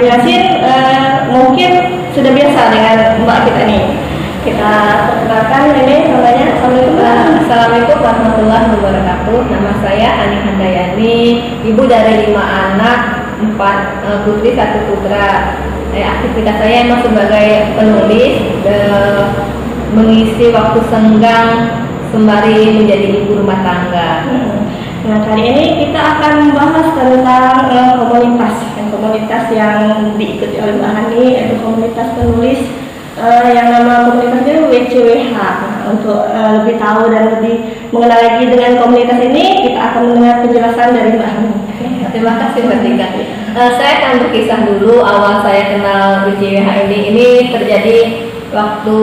jelasin, mungkin sudah biasa dengan Mbak kita nih. Kita perkenalkan, ini namanya. Assalamualaikum warahmatullahi wabarakatuh. Nama saya Ani Handayani, ibu dari 5 anak, 4 putri 1 putra. Aktivitas saya emang sebagai penulis, mengisi waktu senggang sembari menjadi ibu rumah tangga. Nah, kali ini kita akan membahas tentang komunitas yang diikuti oleh Mbak Hani, yaitu komunitas penulis yang nama komunitasnya WCWH. Untuk lebih tahu dan lebih mengenal lagi dengan komunitas ini, kita akan mendengar penjelasan dari Mbak Hani. Terima kasih Mbak Tika. Saya akan berkisah dulu awal saya kenal WCWH ini. Ini terjadi waktu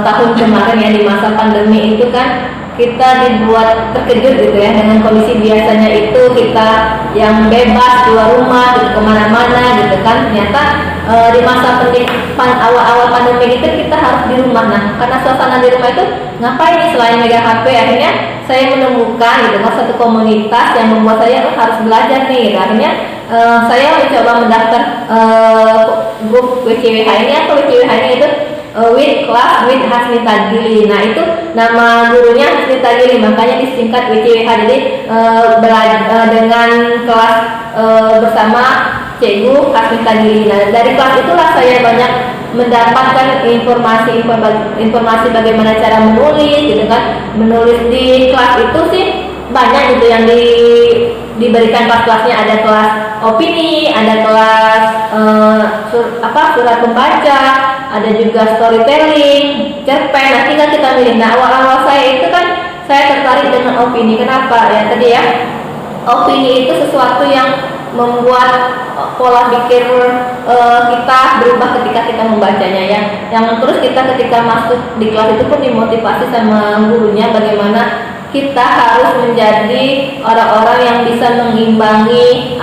tahun kemarin ya, di masa pandemi itu kan kita dibuat terkejut gitu ya dengan kondisi biasanya itu kita yang bebas keluar rumah gitu, kemana-mana gitu kan. Ternyata di masa awal-awal pandemi itu kita harus di rumah. Nah, karena suasana di rumah itu ngapain nih selain megang HP, akhirnya saya menemukan gitu satu komunitas yang membuat saya harus belajar nih gitu. Akhirnya saya mencoba mendaftar grup WCWH ini atau WCWH ini itu with class with Hasmita Gili. Nah, itu nama gurunya Hasmita Gili, makanya disingkat WCWH. Jadi dengan kelas bersama Cikgu Hasmita Gili. Nah, dari kelas itulah saya banyak mendapatkan informasi bagaimana cara menulis gitu kan. Menulis di kelas itu sih banyak gitu yang diberikan kelas-kelasnya. Ada kelas opini, ada kelas surat pembaca, ada juga storytelling, cerpen. Nah, tinggal kita milih. Nah, awal-awal saya itu kan saya tertarik dengan opini. Kenapa? Ya tadi ya, opini itu sesuatu yang membuat pola pikir kita berubah ketika kita membacanya ya. Yang terus kita ketika masuk di kelas itu pun dimotivasi sama gurunya bagaimana kita harus menjadi orang-orang yang bisa mengimbangi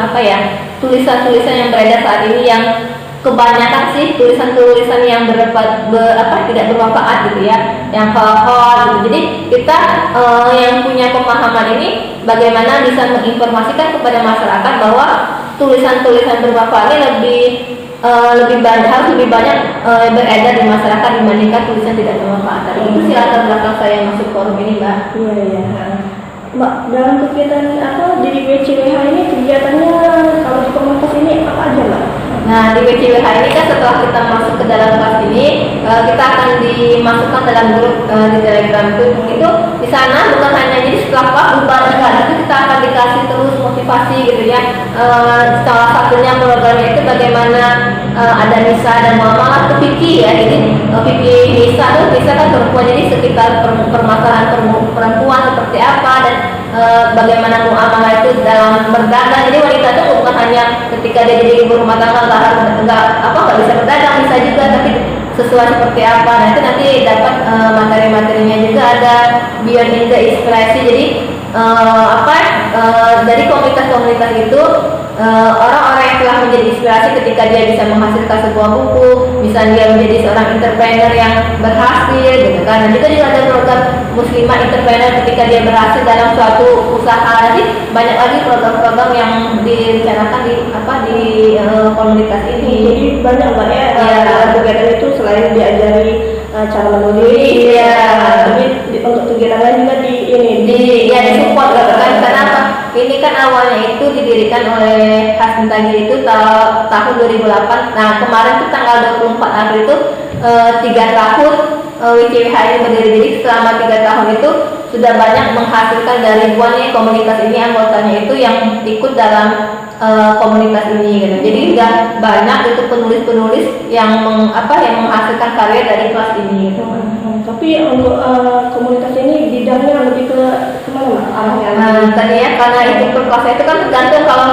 tulisan-tulisan yang beredar saat ini, yang kebanyakan sih tulisan-tulisan yang tidak bermanfaat gitu ya, yang hal-hal gitu. Jadi kita yang punya pemahaman ini bagaimana bisa menginformasikan kepada masyarakat bahwa tulisan-tulisan bermanfaat ini harus lebih banyak beredar di masyarakat dibandingkan tulisan tidak bermanfaat. Itu sih latar belakang saya masuk forum ini, Mbak. Iya. Mbak, dalam kegiatan jadi WCWH ini kegiatannya kalau di komunitas ini apa aja, Mbak? Nah, di WCWH ini kan setelah kita masuk ke dalam kelas ini, kita akan dimasukkan dalam grup di Telegram itu. Di sana bukan hanya jadi setelah kelas bubar itu kita akan dikasih terus motivasi gitu ya. Salah satunya programnya itu bagaimana ada Nisa dan Muhammad itu fikih ya. Jadi fikih Nisa kan perempuan, jadi sekitar permasalahan perempuan seperti apa dan bagaimana muamalah itu dalam berdagang. Jadi wanita itu bukan hanya ketika dia jadi ibu rumah tangga nggak bisa berdagang, bisa juga, tapi sesuai seperti apa. Nah, itu nanti dapat materi-materinya juga, ada beyond in the inspirasi. Jadi dari komunitas-komunitas itu orang-orang yang telah menjadi inspirasi ketika dia bisa menghasilkan sebuah buku, misalnya dia menjadi seorang entrepreneur yang berhasil gitu kan. Dan juga ada program muslimah entrepreneur ketika dia berhasil dalam suatu usaha. Nanti banyak lagi program-program yang direncanakan di komunitas ini. Jadi banyak banget kegiatan itu selain diajari cara menulis, tapi untuk kegiatan lain juga disupport gitu kan. Karena apa? Ini kan awalnya itu didirikan oleh Hasmita Gili itu tahun 2008. Nah, kemarin tuh tanggal 24 April itu 3 tahun WCWH ini berdiri. Jadi selama 3 tahun itu sudah banyak menghasilkan dari ribuan komunitas ini, anggotanya itu yang ikut dalam komunitas ini gitu. Jadi udah banyak itu penulis-penulis yang menghasilkan karya dari kelas ini gitu. Tapi untuk komunitas ini bidangnya lebih ke kemana, Mbak? Arahnya? Tadi ya, karena itu per kelas itu kan tergantung. Kalau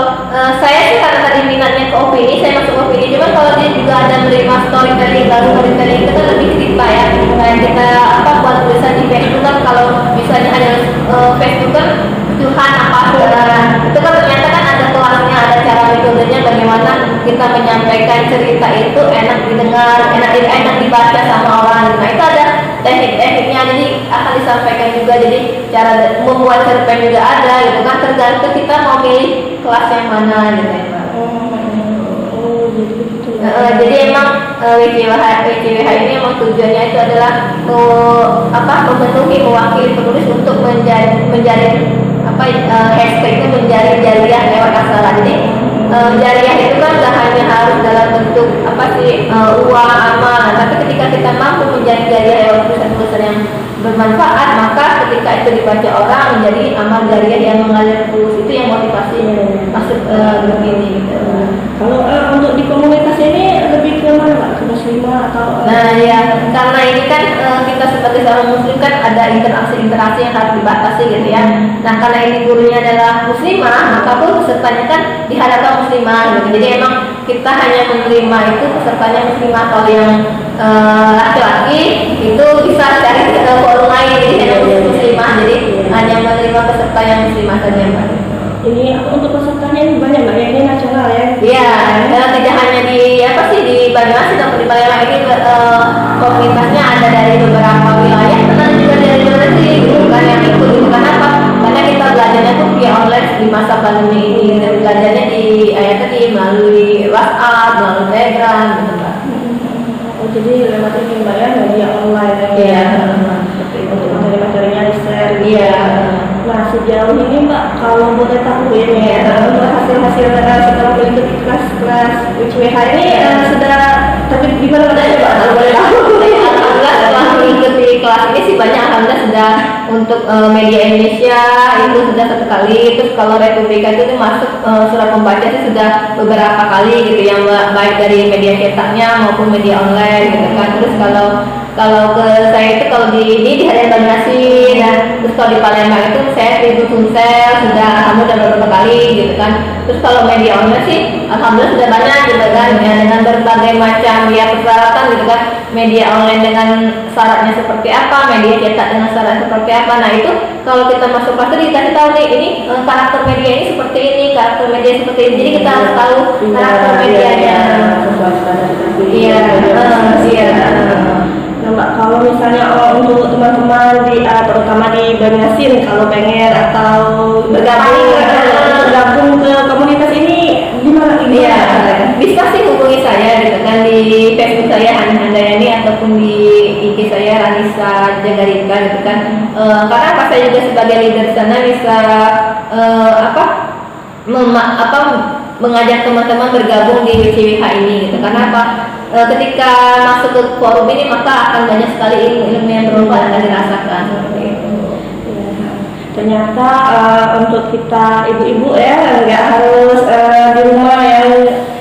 saya sih karena tadi minatnya ke opini, saya masuk opini. Cuma kalau dia juga ada menerima storytelling, baru storytelling itu kan lebih cerita ya. Kayak kita buat tulisan di Facebook kan, kalau misalnya ada Facebook kan Tuhan itu kan ternyata kan ada kelasnya, ada cara metodenya bagaimana kita menyampaikan cerita itu enak didengar, enak dibaca sama orang. Nah, itu ada teknik-tekniknya, jadi akan disampaikan juga. Jadi cara membuat cerpen juga ada gitu kan, tergantung kita mau pilih kelas yang mana gitu ya, Pak. Jadi emang WCWH ini emang tujuannya itu adalah memenuhi mewakili penulis untuk menjadi hashtag itu menjadi jariah lewat aksara. Jadi jariah itu kan gak hanya harus dalam bentuk uang amal, tapi ketika kita mampu menjadi jariah lewat tulisan-tulisan yang bermanfaat, maka ketika itu dibaca orang menjadi amal jariah yang mengalir terus. Itu yang motivasi masuk grup ini gitu. Kalau untuk di komunitas ini lebih ke mana Pak? Ke muslimah atau? Nah ya, karena ini kan kita sebagai seorang muslim kan ada interaksi yang harus dibatasi gitu ya. Nah karena ini gurunya adalah muslimah, maka pun pesertanya kan dihadapkan muslimah gitu. Jadi emang kita hanya menerima itu pesertanya muslimah. Kalau yang laki-laki itu bisa cari forum lain, jadi hanya muslimah. Jadi hanya menerima peserta yang muslimah saja Pak. Ini untuk pesertanya ini banyak Mbak ya, ini nasional ya? Iya, tidak hanya di Banyumas atau di Palembang, ini komunitasnya ada dari beberapa wilayah, dan juga dari luar negeri, bukan yang ikut. Kenapa? Karena kita belajarnya tuh via online di masa pandemi ini, dan belajarnya melalui WhatsApp, melalui Telegram, gitu Mbak. Oh jadi lewat ini Mbak ya, media online ya? Iya. Untuk materi-materinya di-share. Iya. Nah sejauh ini Mbak, kalau boleh tahu ini untuk hasil-hasil setelah mengikuti kelas-kelas WCWH ini sudah, tapi gimana adanya Mbak? Kalau boleh tahu. Alhamdulillah setelah mengikuti kelas ini sih banyak, alhamdulillah sudah untuk media Indonesia itu sudah 1 kali, terus kalau Republika itu masuk surat pembaca itu sudah beberapa kali gitu, yang baik dari media cetaknya maupun media online gitu kan. Terus kalau ke saya itu kalau di Harian Banyumasin, dan terus kalau di Palembang itu saya Tribun Sumsel sudah beberapa kali gitu kan. Terus kalau media online sih alhamdulillah sudah banyak gitu kan ya, dengan berbagai macam ya persyaratan gitu kan. Media online dengan syaratnya seperti apa, media cetak dengan syarat seperti apa. Nah itu kalau kita masuk kelas itu dikasih tahu nih, ini karakter media ini seperti ini, karakter media seperti ini. Jadi kita harus tahu karakter medianya. Iya. Nah Mbak, kalau misalnya untuk teman-teman terutama di Banyumasin kalau pengen atau bergabung ke komunitas ini gimana? Iya, bisa sih hubungi saya gitu kan di Facebook saya Hani Handayani ataupun di IG saya Ranisa Jagarika gitu kan. Karena saya juga sebagai leader di sana bisa mengajak teman-teman bergabung di WCWH ini gitu. Karena ketika masuk ke forum ini maka akan banyak sekali ilmu yang berubah akan dirasakan seperti itu. Ternyata untuk kita ibu-ibu ya nggak harus di rumah yang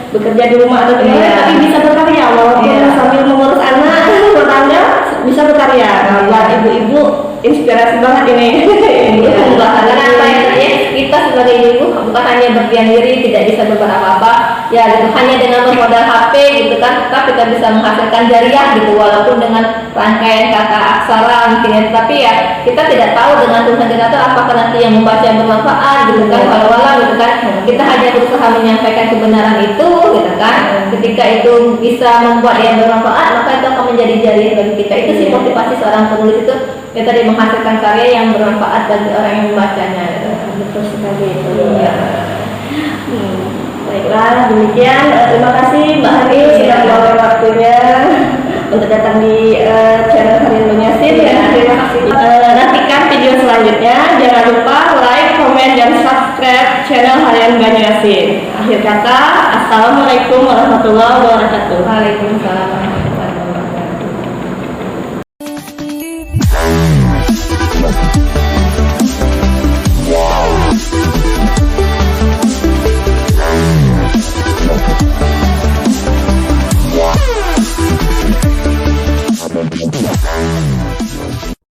bekerja di rumah atau tapi bisa berkarya walaupun sambil mengurus anak bertanya bisa berkarya. Nah, buat ibu-ibu inspirasi banget ini. Karena kita sebagai ibu bukan hanya berdiam diri tidak bisa berbuat apa-apa ya gitu, hanya dengan memodal HP gitu kan kita bisa menghasilkan jariah gitu, walaupun dengan rangkaian kata aksara mungkin ya, tapi ya kita tidak tahu dengan tulisan kita itu apakah nanti yang membaca yang bermanfaat gitu kan. Walau gitu kan kita hanya berusaha menyampaikan kebenaran itu gitu kan. Ketika itu bisa membuat yang bermanfaat maka itu akan menjadi jariah bagi kita. Itu sih motivasi seorang penulis itu ya, tadi menghasilkan karya yang bermanfaat bagi orang yang membacanya gitu. Betul sekali itu ya. Baiklah, demikian terima kasih Mbak Hani sudah meluangkan waktunya untuk datang di channel Harian Banyumasin ya. Terima kasih. Nantikan video selanjutnya, jangan lupa like, komen, dan subscribe channel Harian Banyumasin. Akhir kata, assalamualaikum warahmatullahi wabarakatuh. Waalaikumsalam. Wow.